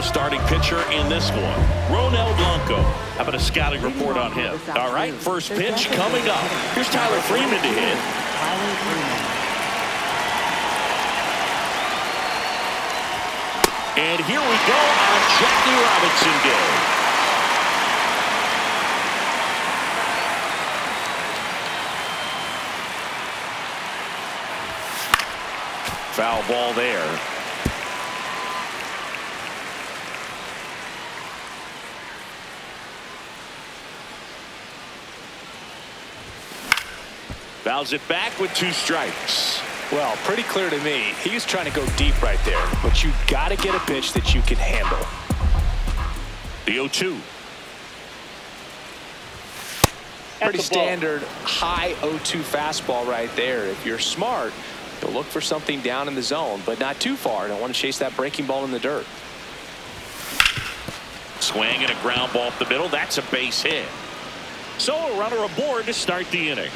the starting pitcher in this one, Ronel Blanco. How about a scouting report on him? All right, first pitch coming up. Here's Tyler Freeman to hit. And here we go on Jackie Robinson Day. Foul ball there. Fouls it back with 2 strikes. Well, pretty clear to me. He's trying to go deep right there, but you got to get a pitch that you can handle. The 0-2. Pretty standard high 0-2 fastball right there. If you're smart, you'll look for something down in the zone, but not too far. Don't want to chase that breaking ball in the dirt. Swing and a ground ball up the middle. That's a base hit. So a runner aboard to start the inning.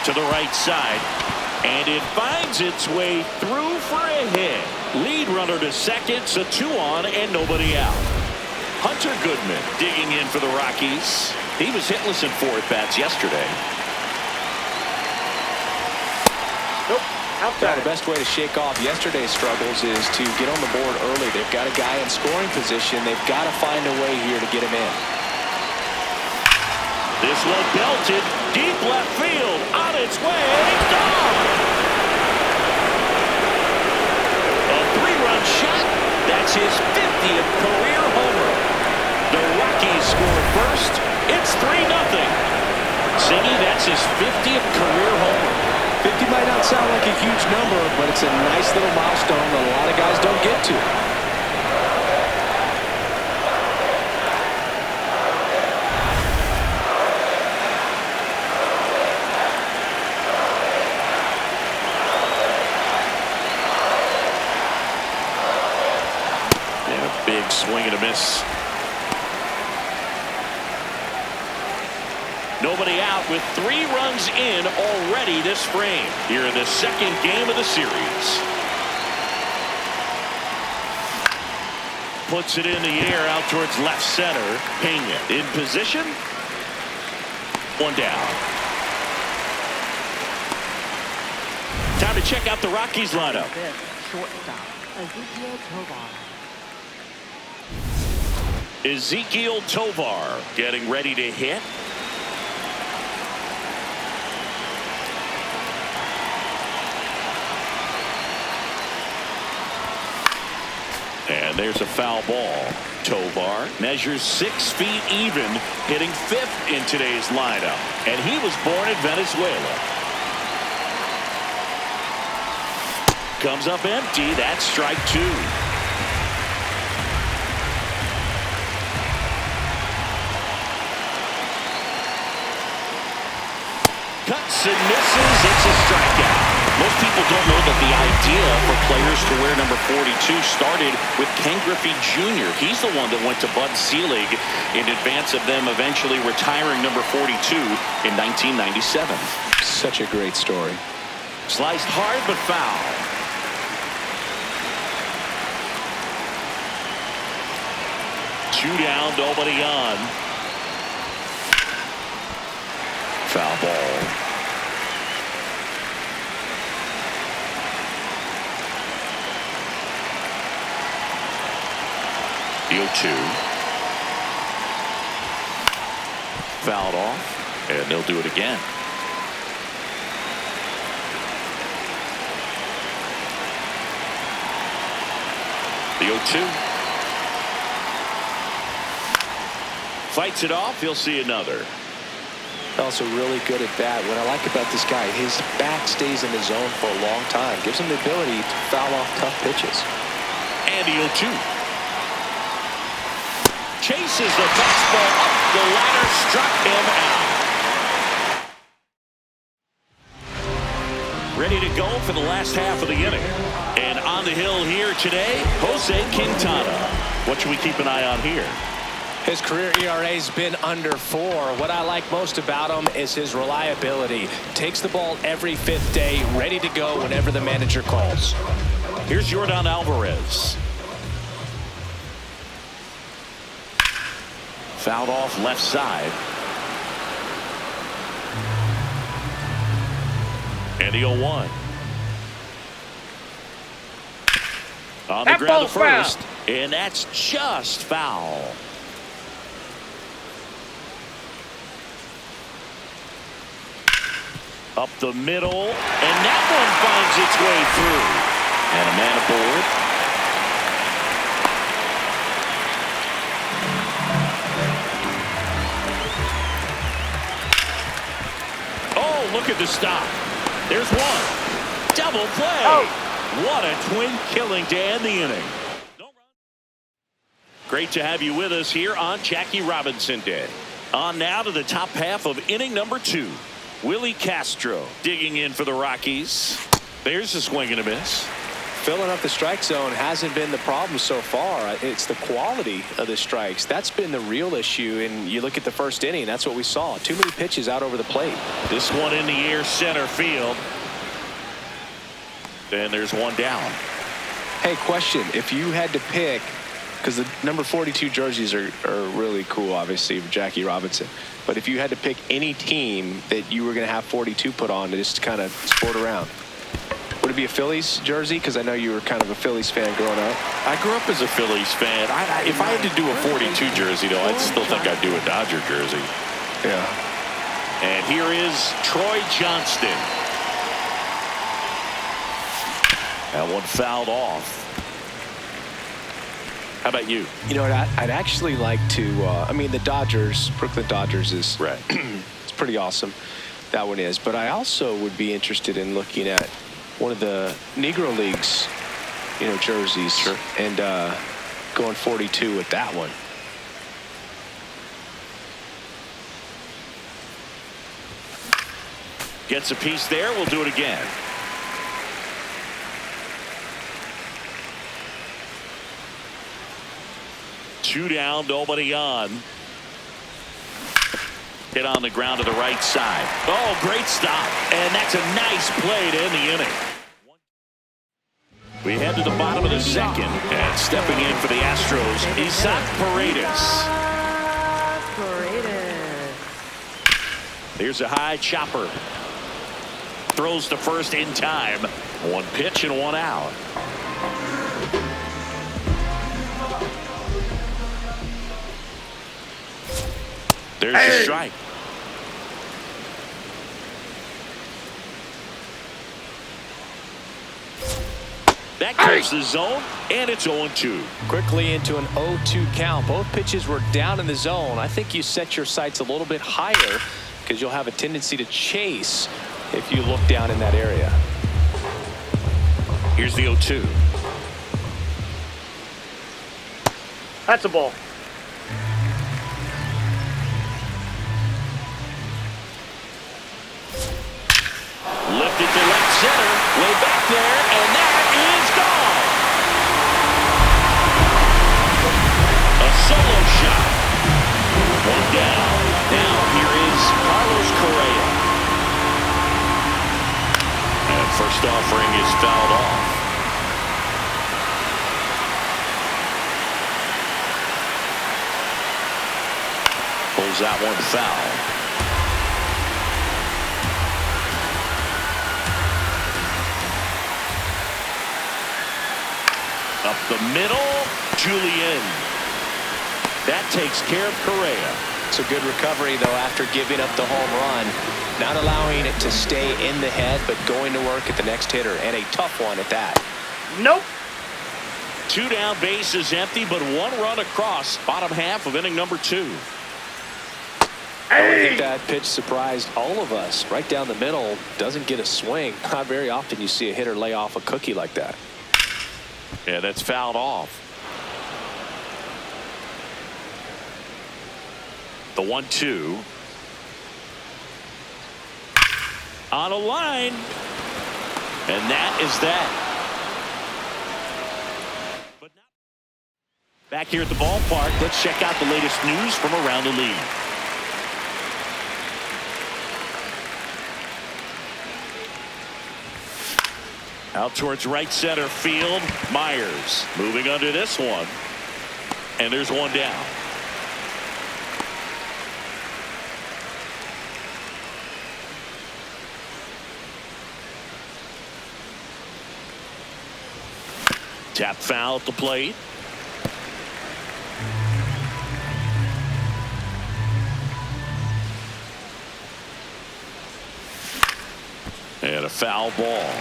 To the right side, and it finds its way through for a hit. Lead runner to second, so 2 on and nobody out. Hunter Goodman digging in for the Rockies. He was hitless in 4 at-bats yesterday. Nope. Now, the best way to shake off yesterday's struggles is to get on the board early. They've got a guy in scoring position. They've got to find a way here to get him in. This one belted deep left field, on its way, gone! A 3-run shot, that's his 50th career homer. The Rockies score first, it's 3-0. Singy, that's his 50th career homer. 50 might not sound like a huge number, but it's a nice little milestone that a lot of guys don't get to. Swing and a miss. Nobody out with 3 runs in already this frame. Here in the second game of the series. Puts it in the air out towards left center. Pena in position. 1 down. Time to check out the Rockies lineup. Ezequiel Tovar getting ready to hit. And there's a foul ball. Tovar measures 6 feet even, hitting 5th in today's lineup. And he was born in Venezuela. Comes up empty. That's strike 2. Cuts and misses. It's a strikeout. Most people don't know that the idea for players to wear number 42 started with Ken Griffey Jr. He's the one that went to Bud Selig in advance of them eventually retiring number 42 in 1997. Such a great story. Sliced hard but foul. Two down, nobody on. Foul ball. The 0-2. Fouled off, and they'll do it again. The 0-2. Fights it off, he'll see another. Also really good at bat. What I like about this guy, his bat stays in the zone for a long time. Gives him the ability to foul off tough pitches. And the 0-2. Chases the fastball up the ladder, struck him out. Ready to go for the last half of the inning. And on the hill here today, Jose Quintana. What should we keep an eye on here? His career ERA's been under 4. What I like most about him is his reliability. Takes the ball every 5th day, ready to go whenever the manager calls. Here's Yordan Alvarez. Fouled off left side. And the 0-1. On the ground to first. And that's just foul. Up the middle. And that one finds its way through. And a man aboard. Oh, look at the stop. There's one. Double play. Oh. What a twin killing to end the inning. Great to have you with us here on Jackie Robinson Day. On now to the top half of inning number 2. Willie Castro digging in for the Rockies. There's a swing and a miss. Filling up the strike zone hasn't been the problem so far. It's the quality of the strikes. That's been the real issue. And you look at the first inning, that's what we saw. Too many pitches out over the plate. This one in the air center field. And there's one down. Hey, question. If you had to pick, because the number 42 jerseys are really cool, obviously, for Jackie Robinson. But if you had to pick any team that you were going to have 42 put on to just kind of sport around, would it be a Phillies jersey? Because I know you were kind of a Phillies fan growing up. I grew up as a Phillies fan. If I had to do a 42 jersey, though, I'd still think I'd do a Dodger jersey. Yeah. And here is Troy Johnston. That one fouled off. How about you? You know what? I'd actually like to. I mean, the Dodgers, Brooklyn Dodgers, is right. It's pretty awesome. That one is. But I also would be interested in looking at one of the Negro Leagues, jerseys, sure, and going 42 with that one. Gets a piece there. We'll do it again. Two down, nobody on. Hit on the ground to the right side. Oh, great stop. And that's a nice play to end the inning. We head to the bottom of the second. And stepping in for the Astros, Isaac Paredes. Here's a high chopper. Throws to first in time. One pitch and one out. There's a strike. That clears the zone, and it's 0-2. Quickly into an 0-2 count. Both pitches were down in the zone. I think you set your sights a little bit higher because you'll have a tendency to chase if you look down in that area. Here's the 0-2. That's a ball. Lifted to left center, way back there, and that is gone. A solo shot. One down. Now here is Carlos Correa. And first offering is fouled off. Pulls that one foul. Up the middle, Julian. That takes care of Correa. It's a good recovery, though, after giving up the home run. Not allowing it to stay in the head, but going to work at the next hitter, and a tough one at that. Nope. Two down, base is empty, but one run across. Bottom half of inning number 2. I think that pitch surprised all of us. Right down the middle, doesn't get a swing. Not very often you see a hitter lay off a cookie like that. Yeah, that's fouled off. The 1-2. On a line. And that is that. Back here at the ballpark, let's check out the latest news from around the league. Out towards right center field. Myers moving under this one. And there's one down. Tap foul at the plate. And a foul ball.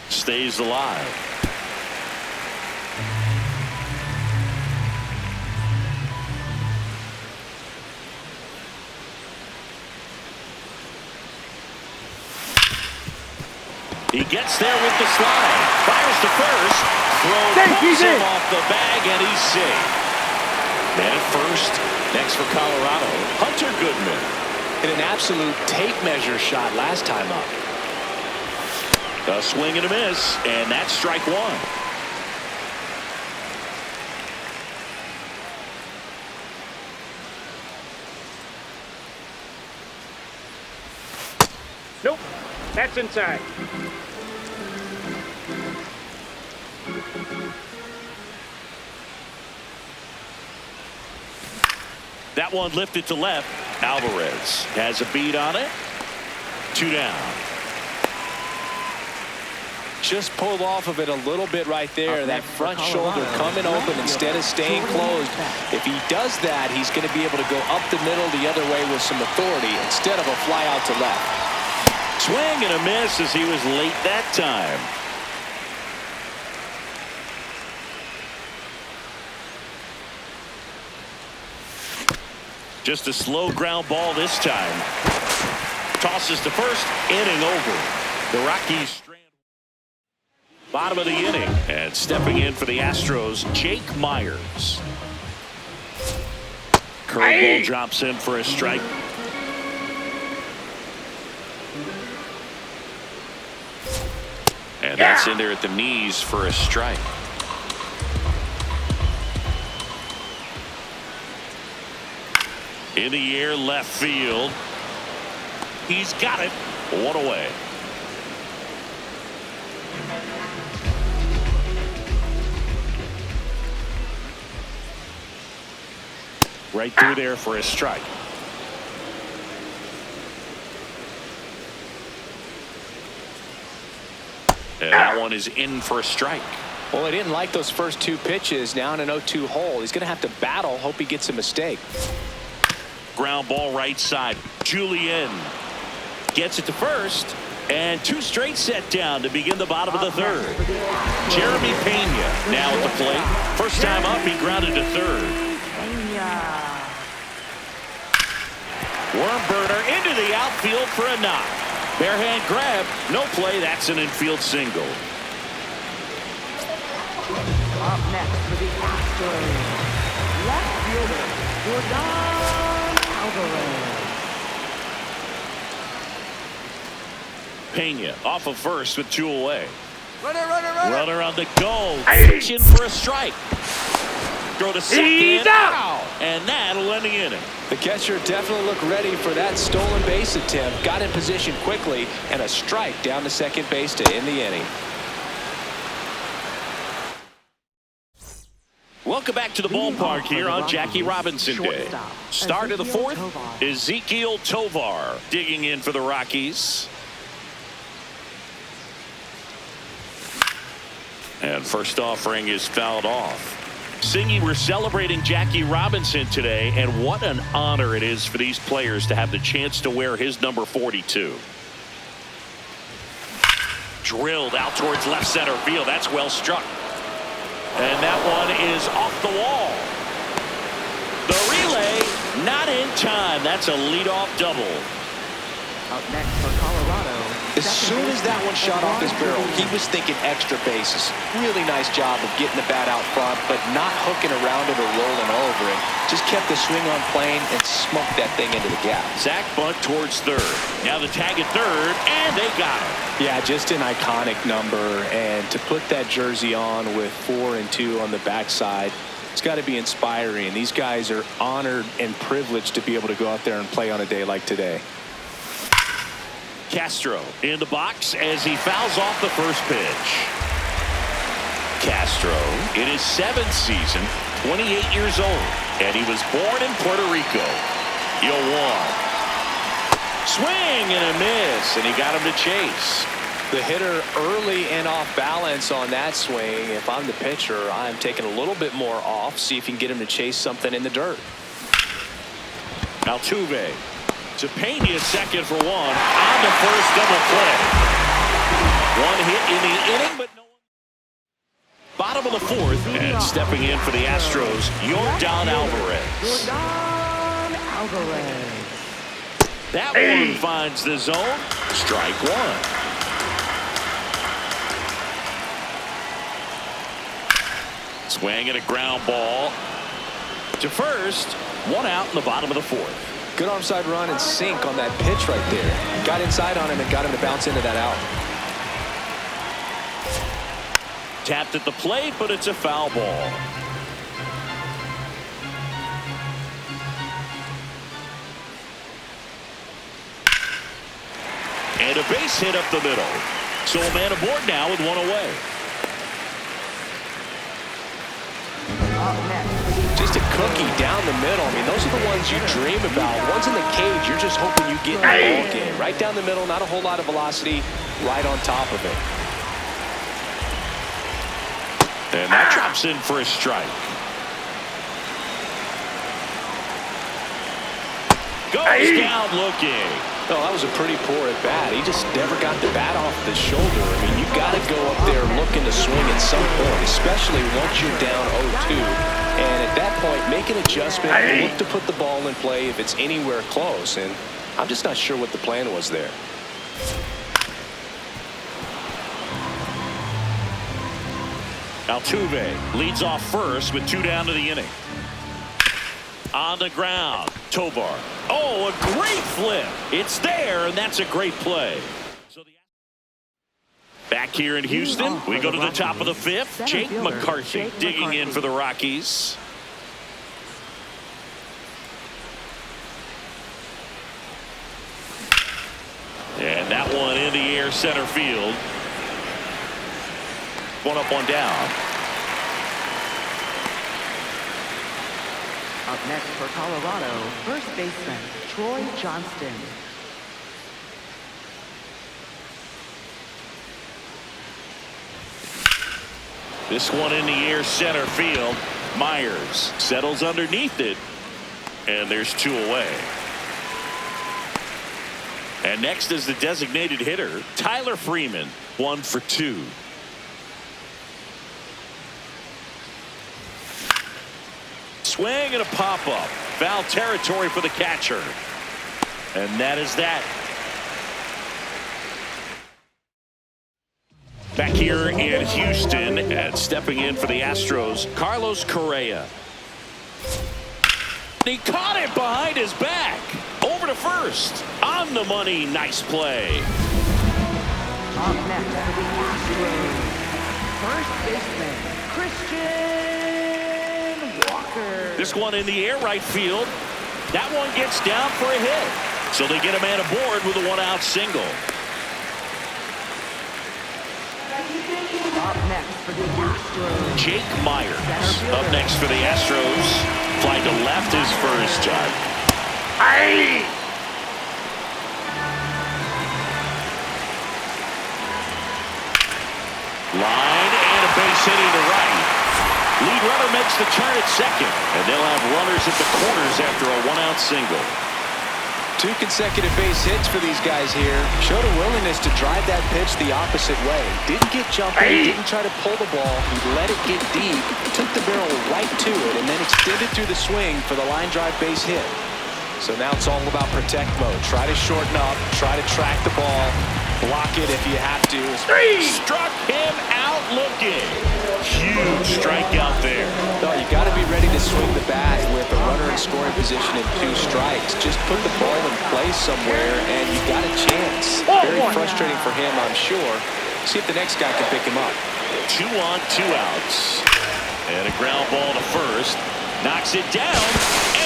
Stays alive. He gets there with the slide. Fires to first. Throw pulls him off the bag, and he's safe. Man at first. Next for Colorado, Hunter Goodman. In an absolute tape measure shot last time up. A swing and a miss, and that's strike one. Nope. That's inside. That one lifted to left. Alvarez has a beat on it. 2 down. Just pulled off of it a little bit right there. That front shoulder coming open instead of staying closed. If he does that, he's going to be able to go up the middle the other way with some authority instead of a fly out to left. Swing and a miss as he was late that time. Just a slow ground ball this time. Tosses to first, inning over. The Rockies bottom of the inning, and stepping in for the Astros, Jake Myers. Curveball drops in for a strike. And that's in there at the knees for a strike. In the air, left field. He's got it. One away. Right through there for a strike. And that one is in for a strike. Well, he didn't like those first 2 pitches. Now in an 0-2 hole. He's going to have to battle. Hope he gets a mistake. Ground ball right side. Julian gets it to first. And 2 straight set down to begin the bottom of the third. Jeremy Pena now at the plate. First time up, he grounded to third. Worm burner into the outfield for a knock. Bare hand grab, no play. That's an infield single. Up next for the Astros, left fielder Jordan Alvarez. Pena off of first with 2 away. Runner. On the go. Pitch in for a strike. Throw to second. He's out. And that'll end the inning. The catcher definitely looked ready for that stolen base attempt. Got in position quickly, and a strike down to second base to end the inning. Welcome back to the ballpark here on Jackie Robinson Day. Start of the 4th, Ezekiel Tovar digging in for the Rockies. And first offering is fouled off. Singy, we're celebrating Jackie Robinson today, and what an honor it is for these players to have the chance to wear his number 42. Drilled out towards left center field. That's well struck. And that one is off the wall. The relay not in time. That's a leadoff double. Up next for Colorado. As soon as that one shot off his barrel, he was thinking extra bases. Really nice job of getting the bat out front, but not hooking around it or rolling over it. Just kept the swing on plane and smoked that thing into the gap. Sack bunt towards third. Now the tag at third, and they got him. Yeah, just an iconic number, and to put that jersey on with 4 and 2 on the backside, it's got to be inspiring. These guys are honored and privileged to be able to go out there and play on a day like today. Castro in the box as he fouls off the first pitch. Castro in his 7th season, 28 years old, and he was born in Puerto Rico. 0-1. Swing and a miss, and he got him to chase. The hitter early and off balance on that swing. If I'm the pitcher, I'm taking a little bit more off, see if you can get him to chase something in the dirt. Altuve to Pena, second for 1 on the first double play. 1 hit in the inning, but no one. Bottom of the 4th, and stepping in for the Astros, Yordan Alvarez. Yordan Alvarez. That one finds the zone. Strike 1. Swing and a ground ball to first. 1 out in the bottom of the 4th. Good arm side run and sink on that pitch right there. Got inside on him and got him to bounce into that out. Tapped at the plate, but it's a foul ball. And a base hit up the middle. So a man aboard now with 1 away. Just a cookie down the middle. I mean, those are the ones you dream about. Ones in the cage, you're just hoping you get in the ball game. Right down the middle, not a whole lot of velocity, right on top of it. And that drops in for a strike. Goes down looking. Oh, that was a pretty poor at bat. He just never got the bat off the shoulder. I mean, you got to go up there looking to swing at some point, especially once you're down 0-2. And at that point, make an adjustment, look to put the ball in play if it's anywhere close. And I'm just not sure what the plan was there. Altuve leads off first with 2 down to the inning. On the ground, Tovar. Oh, a great flip. It's there, and that's a great play. So back here in Houston, we go to the top of the 5th. Jake McCarthy digging in for the Rockies. And that one in the air, center field. 1 up, 1 down. Up next for Colorado, first baseman Troy Johnston. This one in the air, center field. Myers settles underneath it, and there's 2 away. And next is the designated hitter, Tyler Freeman, 1 for 2. Swing and a pop-up. Foul territory for the catcher. And that is that. Back here in Houston, and stepping in for the Astros, Carlos Correa. He caught it behind his back. Over to first. On the money. Nice play. Up next for the Astros, first baseman Christian Walker. This one in the air, right field. That one gets down for a hit. So they get a man aboard with a 1-out single. Up next for the Astros, Jake Myers up next for the Astros. Fly to left his first time. Line and a base hitting to right. Lead runner makes the turn at second, and they'll have runners at the corners after a 1-out single. 2 consecutive base hits for these guys here. Showed a willingness to drive that pitch the opposite way. Didn't get jumping, didn't try to pull the ball. He let it get deep, took the barrel right to it, and then extended through the swing for the line drive base hit. So now it's all about protect mode. Try to shorten up, try to track the ball, block it if you have to. Struck him out looking. Huge strikeout there. No, you got to be ready to swing the bat with a runner in scoring position and 2 strikes. Just put the ball in place somewhere, and you got a chance. Very frustrating for him, I'm sure. See if the next guy can pick him up. 2 on, 2 outs. And a ground ball to first. Knocks it down,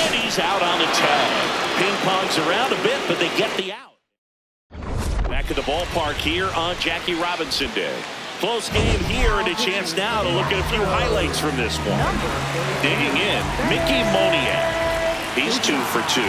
and he's out on the tag. Ping-pongs around a bit, but they get the out. Back at the ballpark here on Jackie Robinson Day. Close game here, and a chance now to look at a few highlights from this one. Digging in, Mickey Moniak. He's 2 for 2.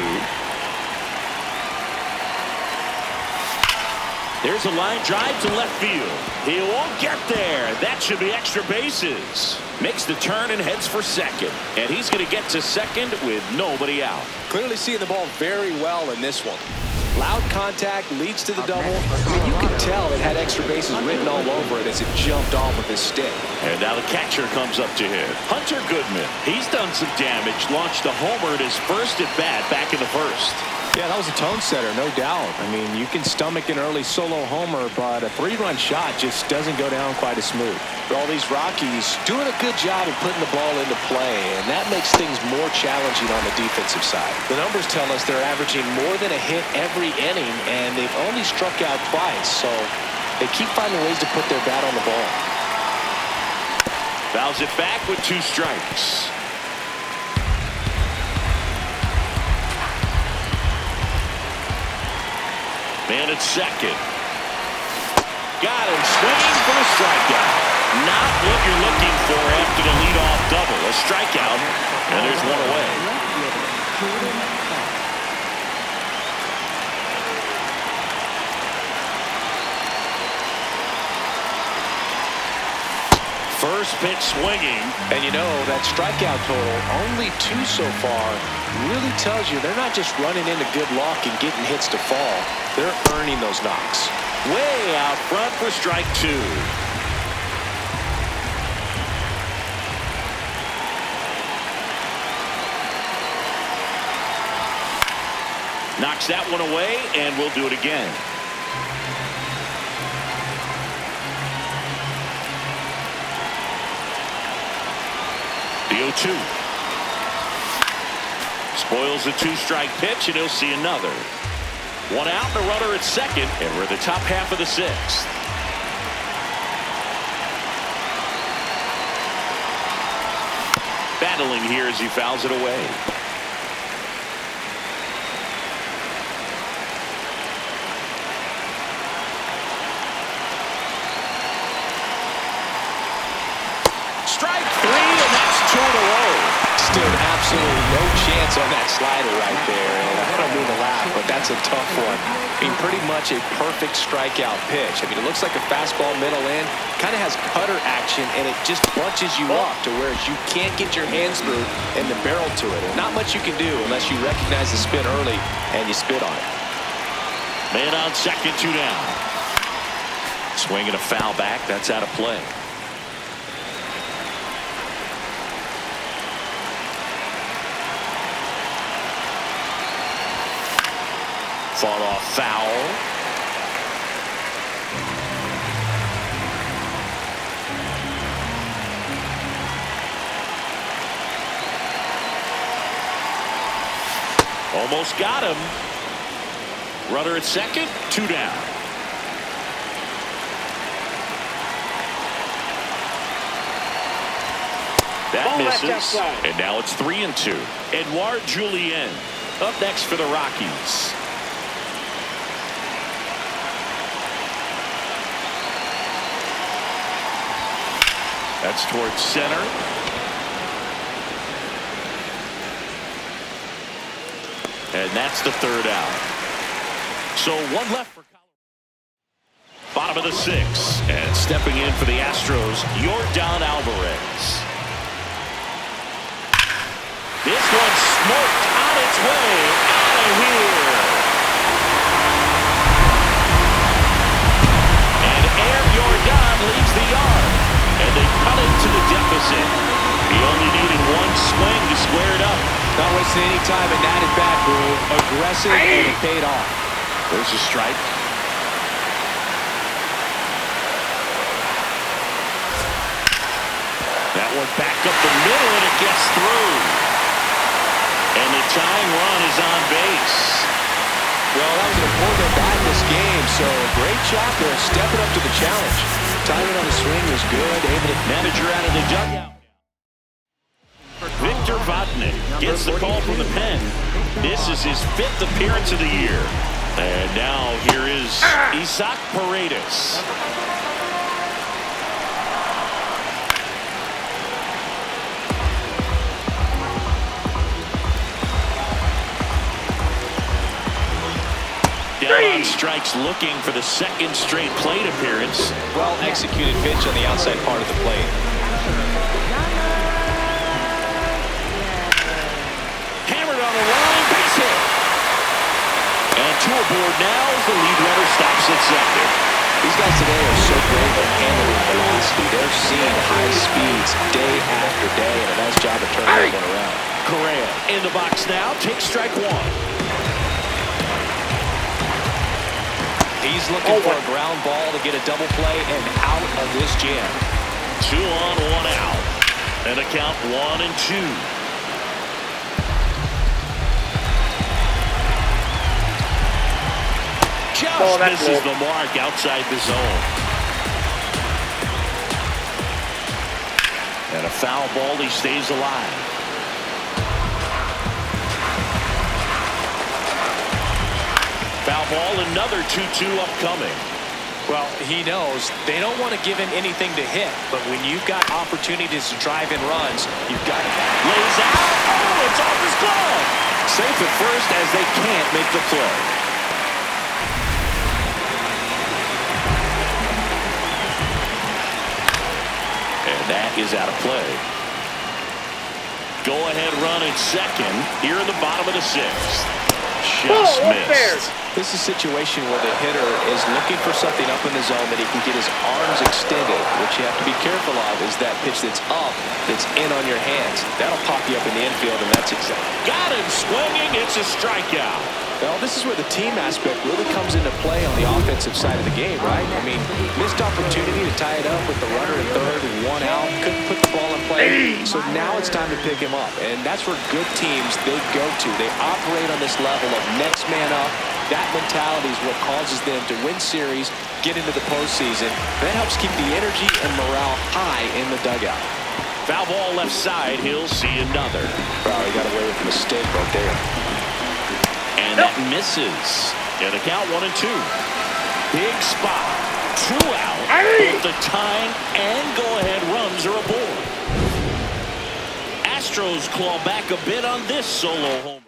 There's a line drive to left field. He won't get there. That should be extra bases. Makes the turn and heads for second. And he's going to get to second with nobody out. Clearly seeing the ball very well in this one. Loud contact leads to the double. I mean, you could tell it had extra bases written all over it as it jumped off with his stick. And now the catcher comes up to him. Hunter Goodman. He's done some damage. Launched a homer at his first at bat back in the first. Yeah, that was a tone setter, no doubt. I mean, you can stomach an early solo homer, but a 3-run shot just doesn't go down quite as smooth. All these Rockies doing a good job of putting the ball into play, and that makes things more challenging on the defensive side. The numbers tell us they're averaging more than a hit every inning, and they've only struck out twice, so they keep finding ways to put their bat on the ball. Fouls it back with 2 strikes. Man at second. Got him swinging for a strikeout. Not what you're looking for after the leadoff double. A strikeout, and there's one away. First pitch swinging. And you know, that strikeout total, only 2 so far, really tells you they're not just running into good luck and getting hits to fall. They're earning those knocks. Way out front for strike 2. Knocks that one away, and we'll do it again. The 0-2. Spoils the 2-strike pitch, and he'll see another. 1 out, and a runner at second, and we're at the top half of the 6th. Battling here as he fouls it away. Strike 3, and that's 2 in a row. Still absolutely no chance on that slider right there. And I don't mean to laugh, but that's a tough one. I mean, pretty much a perfect strikeout pitch. I mean, it looks like a fastball middle in. Kind of has cutter action, and it just bunches you up to where you can't get your hands through and the barrel to it. And not much you can do unless you recognize the spin early and you spit on it. Man on second, 2 down. Swinging a foul back. That's out of play. Fought off foul. Almost got him. Runner at second, 2 down. That misses. And now it's 3-2. Edouard Julien up next for the Rockies. That's towards center. And that's the 3rd out. So 1 left for Colorado. Bottom of the 6th. And stepping in for the Astros, Yordan Alvarez. This one's smoked on its way out of here. And Air Yordan leaves the yard. And they cut it to the deficit. He only needed 1 swing to square it up. Not wasting any time in that at-bat move. Aggressive, and it paid off. There's a strike. That one back up the middle, and it gets through. And the tying run is on base. Well, that was an important at-bat in this game, so great job there, stepping up to the challenge. Timing on the swing was good, able to manager out of the dugout. Victor Vodnik gets the call from the pen. This is his 5th appearance of the year. And now here is Isaac Paredes. Down on strikes, looking for the 2nd straight plate appearance. well executed pitch on the outside part of the plate. Hammered on the line, base hit. And to aboard now as the lead runner stops at second. These guys today are so great at handling velocity. They're seeing high speeds day after day, and a nice job of turning that one around. Correa in the box now, takes strike 1. He's looking for a ground ball to get a double play and out of this jam. 2 on, 1 out. And a count 1-2. Just misses the mark outside the zone. And a foul ball, he stays alive. Foul ball, another 2-2 upcoming. Well, he knows they don't want to give him anything to hit, but when you've got opportunities to drive in runs, you've got it. Lays out. Oh, it's off his glove. Safe at first as they can't make the play. And that is out of play. Go-ahead run at second here in the bottom of the 6th. Just missed. This is a situation where the hitter is looking for something up in the zone that he can get his arms extended. What you have to be careful of is that pitch that's up, that's in on your hands. That'll pop you up in the infield, and that's exactly. Got him swinging. It's a strikeout. Well, this is where the team aspect really comes into play on the offensive side of the game, right? I mean, missed opportunity to tie it up with the runner at third and 1 out. Couldn't put the ball in play. So now it's time to pick him up. And that's where good teams, they go to. They operate on this level of next man up. That mentality is what causes them to win series, get into the postseason. That helps keep the energy and morale high in the dugout. Foul ball left side. He'll see another. Wow, he got away with a mistake right there. And that misses. And a count 1-2. Big spot. 2 out. Both the tying and go-ahead runs are aboard. Astros claw back a bit on this solo homer.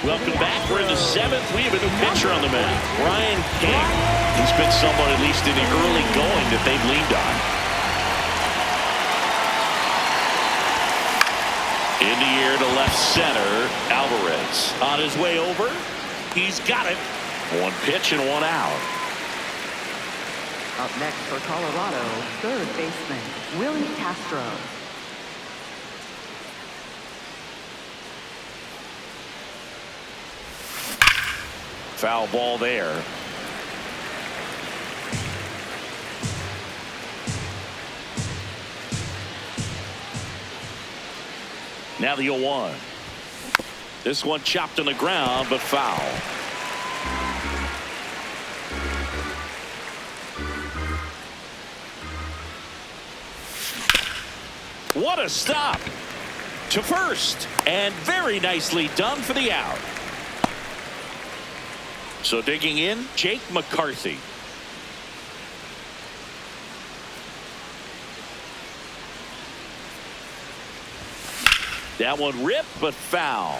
Welcome back. We're in the 7th. We have a new pitcher on the mound, Brian King. He's been someone, at least in the early going, that they've leaned on. In the air to left center, Alvarez on his way over. He's got it. 1 pitch and 1 out. Up next for Colorado, 3rd baseman, Willie Castro. Foul ball there. Now the 0-1. This one chopped on the ground, but foul. What a stop to first, and very nicely done for the out. So digging in, Jake McCarthy. That one ripped, but foul.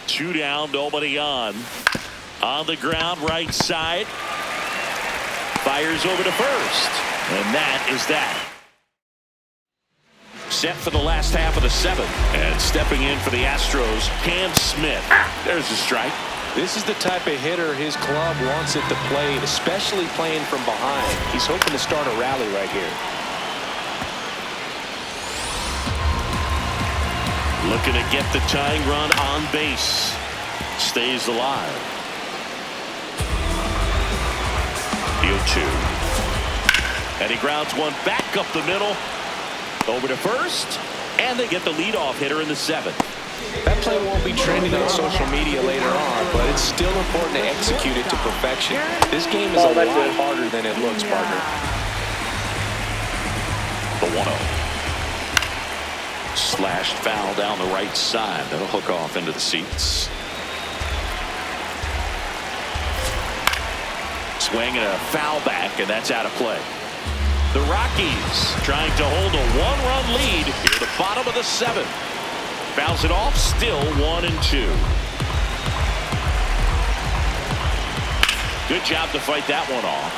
Two down, nobody on. On the ground, right side. Fires over to first. And that is that. Set for the last half of the 7th. And stepping in for the Astros, Cam Smith. There's a strike. This is the type of hitter his club wants it to play, especially playing from behind. He's hoping to start a rally right here. Looking to get the tying run on base. stays alive. The 0-2. And he grounds one back up the middle. Over to first. And they get the leadoff hitter in the 7th. That play won't be trending on social media later on, but it's still important to execute it to perfection. This game is a lot harder than it looks, partner. The 1-0. Slashed foul down the right side. That'll hook off into the seats. Swing and a foul back, and that's out of play. The Rockies trying to hold a 1-run lead here at the bottom of the 7th. Fouls it off, still 1-2. Good job to fight that one off.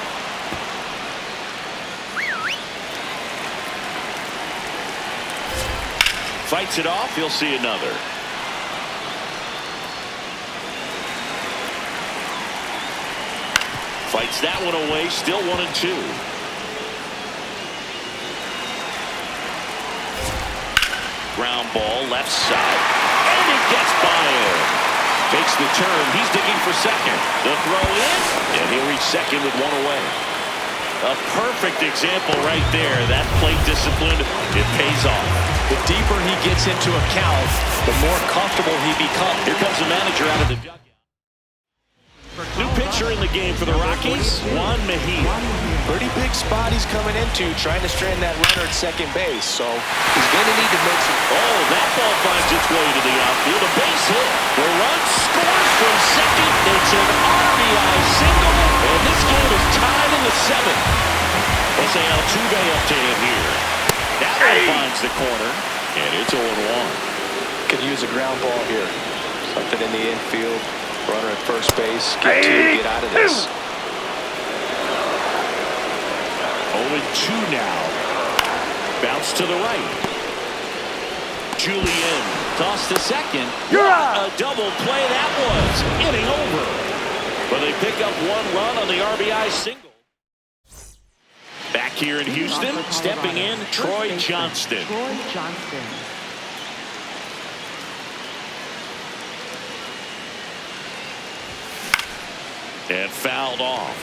Fights it off, he'll see another. Fights that one away, still 1-2. Ground ball, left side, and it gets by him. Takes the turn, he's digging for second. The throw in, and he'll reach second with one away. A perfect example right there. That plate discipline, it pays off. The deeper he gets into a count, the more comfortable he becomes. Here comes the manager out of the dugout. New pitcher in the game for the Rockies, Juan Mejia. Pretty big spot he's coming into, trying to strand that runner at second base. So he's going to need to make some. Oh, that ball finds its way to the outfield. A base hit. The run scores from second. It's an RBI single. And this game is tied in the 7th. Jose Altuve up to him here. That one finds the corner. And it's 0-1. Could use a ground ball here. Something in the infield. Runner at first base. Get out of this. 0-2 now. Bounce to the right. Julian tossed to second. A double play that was. Inning over. But they pick up 1 run on the RBI single. Back here in Houston, stepping in, Troy Johnston. Troy Johnston. And fouled off.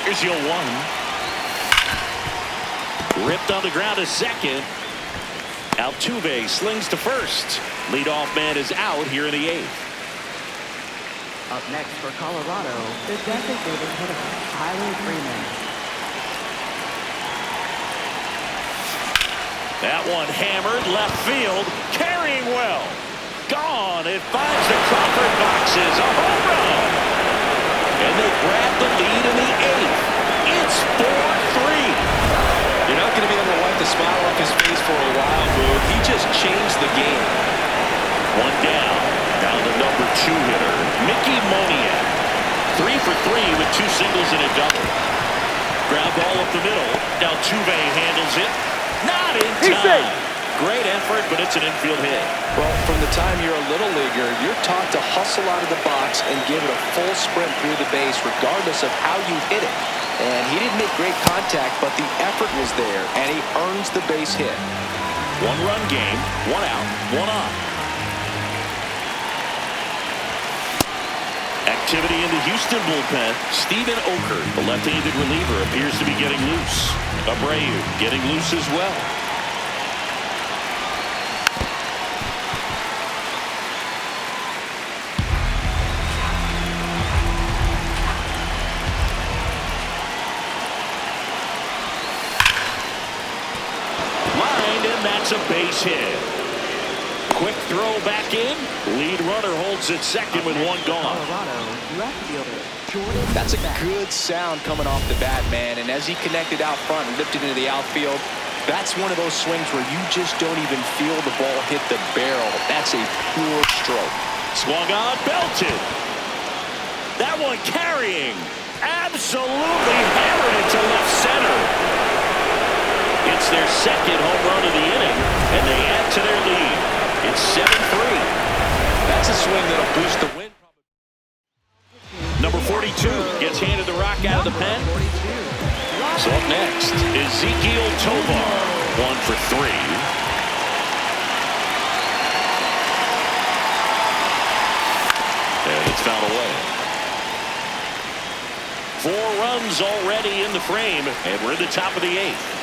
Here's the 0-1. Ripped on the ground to second. Altuve slings to first. Leadoff man is out here in the 8th. Up next for Colorado, the designated hitter, Tyler Freeman. That one hammered left field, carrying well. Gone. It finds the Crawford boxes. A home run. And they grab the lead in the 8th. It's 4-3. You're not going to be able to wipe the smile off his face for a while, Boo. He just changed the game. One down. Down the number 2 hitter, Mickey Moniak. 3 for 3 with 2 singles and a double. Ground ball up the middle. Altuve handles it. Not in time. Great effort, but it's an infield hit. Well, from the time you're a little leaguer, you're taught to hustle out of the box and give it a full sprint through the base, regardless of how you hit it. And he didn't make great contact, but the effort was there, and he earns the base hit. 1-run game, 1 out, 1 on. Activity in the Houston bullpen. Steven Oker, the left-handed reliever, appears to be getting loose. Abreu getting loose as well. Lined, and that's a base hit. Quick throw back in. Lead runner holds it second with 1 gone. Colorado, left fielder, Jordan. That's a good sound coming off the bat, man. And as he connected out front and lifted into the outfield, that's one of those swings where you just don't even feel the ball hit the barrel. That's a pure stroke. Swung on, belted. That one carrying. Absolutely hammered it to left center. It's their second home run of the inning, and they add to their lead. It's 7-3. That's a swing that'll boost the win. Number 42 gets handed the rock out of the pen. So up next, Ezequiel Tovar. for 3. And it's fouled away. 4 runs already in the frame, and we're in the top of the 8th.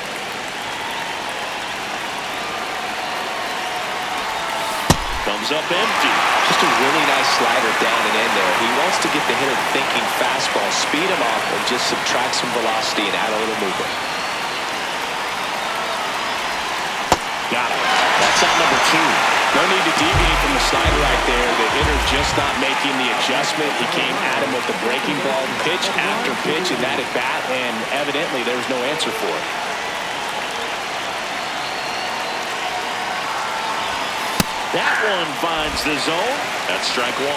Comes up empty. Just a really nice slider down and in there. He wants to get the hitter thinking fastball, speed him up, and just subtract some velocity and add a little movement. Got it. That's out number 2. No need to deviate from the slider right there. The hitter just not making the adjustment. He came at him with the breaking ball, pitch after pitch in that at bat, and evidently there was no answer for it. That one finds the zone. That's strike 1.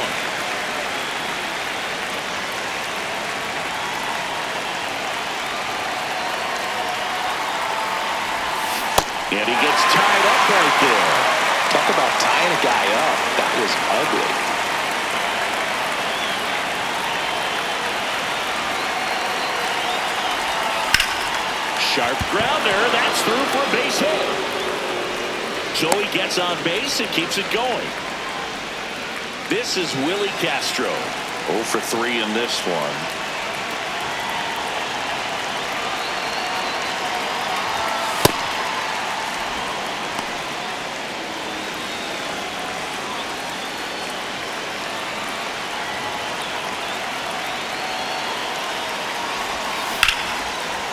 And he gets tied up right there. Talk about tying a guy up. That was ugly. Sharp grounder. That's through for a base hit. So he gets on base and keeps it going. This is Willie Castro. 0 for 3 in this one.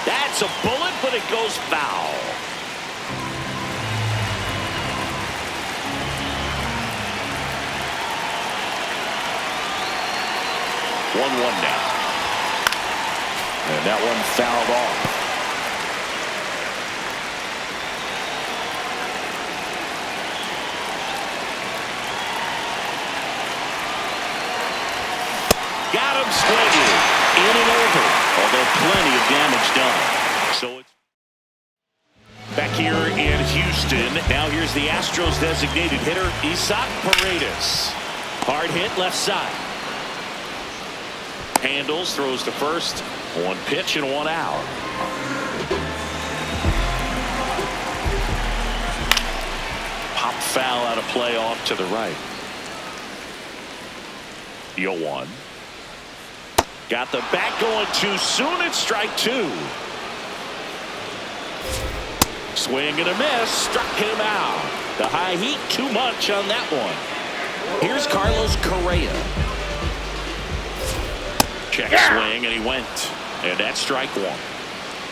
That's a bullet, but it goes foul. 1-1 now. And that one fouled off. Got him swinging. In and over. Although plenty of damage done. So it's back here in Houston. Now here's the Astros designated hitter, Isaac Paredes. Hard hit left side. Handles, throws to first. 1 pitch and 1 out. Pop foul out of play off to the right. 0-1. Got the bat going too soon. It's strike 2. Swing and a miss. Struck him out. The high heat too much on that one. Here's Carlos Correa. Check swing, and he went. And that's strike 1.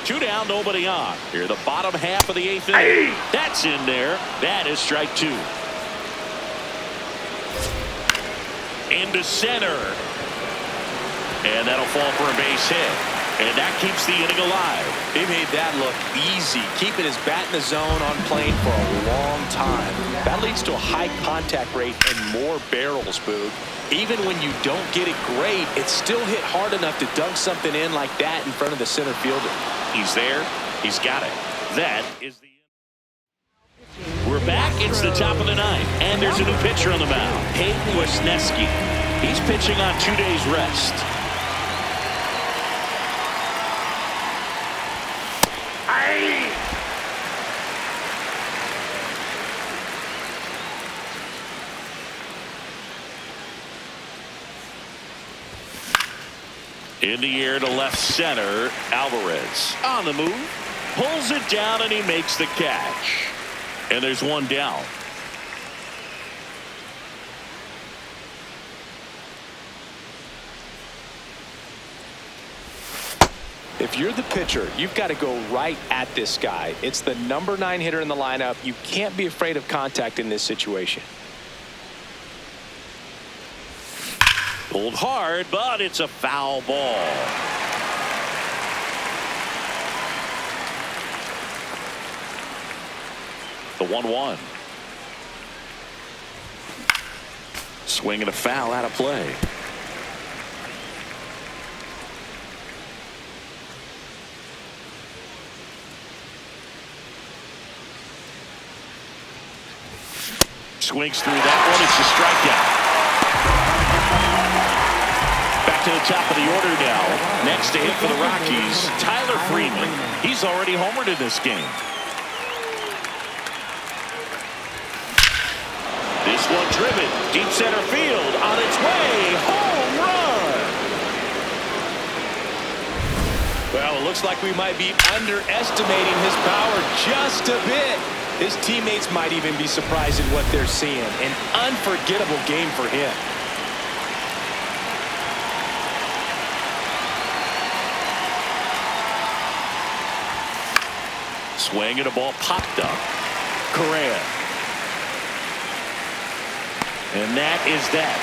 2 down, nobody on. Here, the bottom half of the 8th inning. That's in there. That is strike 2. Into center. And that'll fall for a base hit. And that keeps the inning alive. He made that look easy, keeping his bat in the zone on plane for a long time. That leads to a high contact rate and more barrels, Boog. Even when you don't get it great, it's still hit hard enough to dunk something in like that in front of the center fielder. He's there. He's got it. That is the end. We're back. It's the top of the 9th. And there's a new pitcher on the mound. Hayden Wesneski. He's pitching on 2 days rest. In the air to left center. Alvarez on the move. Pulls it down and he makes the catch. And there's 1 down. If you're the pitcher, you've got to go right at this guy. It's the number 9 hitter in the lineup. You can't be afraid of contact in this situation. Pulled hard, but it's a foul ball. The 1-1. Swing and a foul out of play. Swings through that one. It's a strikeout. Back to the top of the order now. Next to hit for the Rockies, Tyler Freeman. He's already homered in this game. This one driven. Deep center field. On its way. Home run. Well, it looks like we might be underestimating his power just a bit. His teammates might even be surprised at what they're seeing. An unforgettable game for him. Swing and a ball popped up. Correa. And that is that.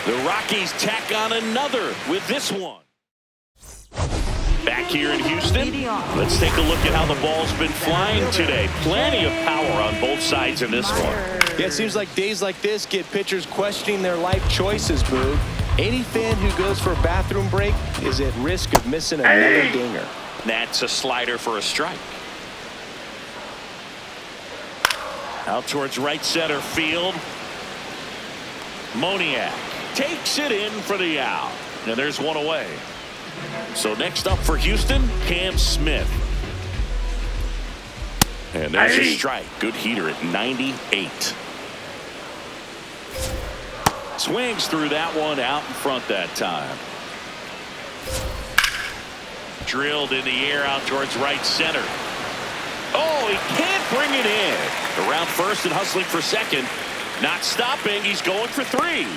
The Rockies tack on another with this one. Back here in Houston, let's take a look at how the ball's been flying today. Plenty of power on both sides in this one. Yeah, it seems like days like this get pitchers questioning their life choices, Boog. Any fan who goes for a bathroom break is at risk of missing another dinger. That's a slider for a strike. Out towards right center field. Moniak takes it in for the out. And there's one away. So next up for Houston, Cam Smith. And there's a strike. Good heater at 98. Swings through that one out in front that time. Drilled in the air out towards right center. Oh, he can't bring it in. Around first and hustling for second. Not stopping. He's going for three.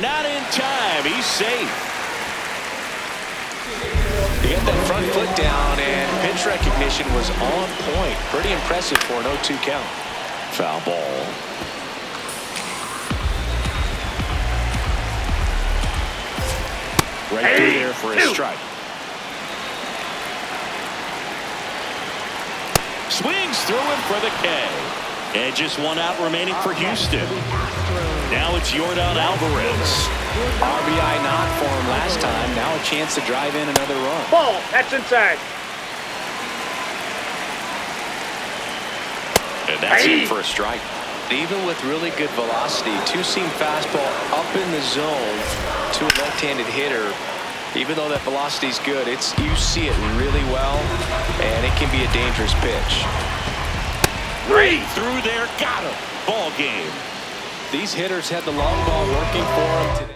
Not in time. He's safe. He got that front foot down, and pitch recognition was on point. Pretty impressive for an 0-2 count. Foul ball. Right through there for a strike. Swings through him for the K. And just one out remaining for Houston. Now it's Yordan Alvarez. RBI not for him last time. Now a chance to drive in another run. Ball. That's inside. And that's in for a strike. Even with really good velocity, two-seam fastball up in the zone to a left-handed hitter. Even though that velocity's good, you see it really well, and it can be a dangerous pitch. Right through there, got him. Ball game. These hitters had the long ball working for them today.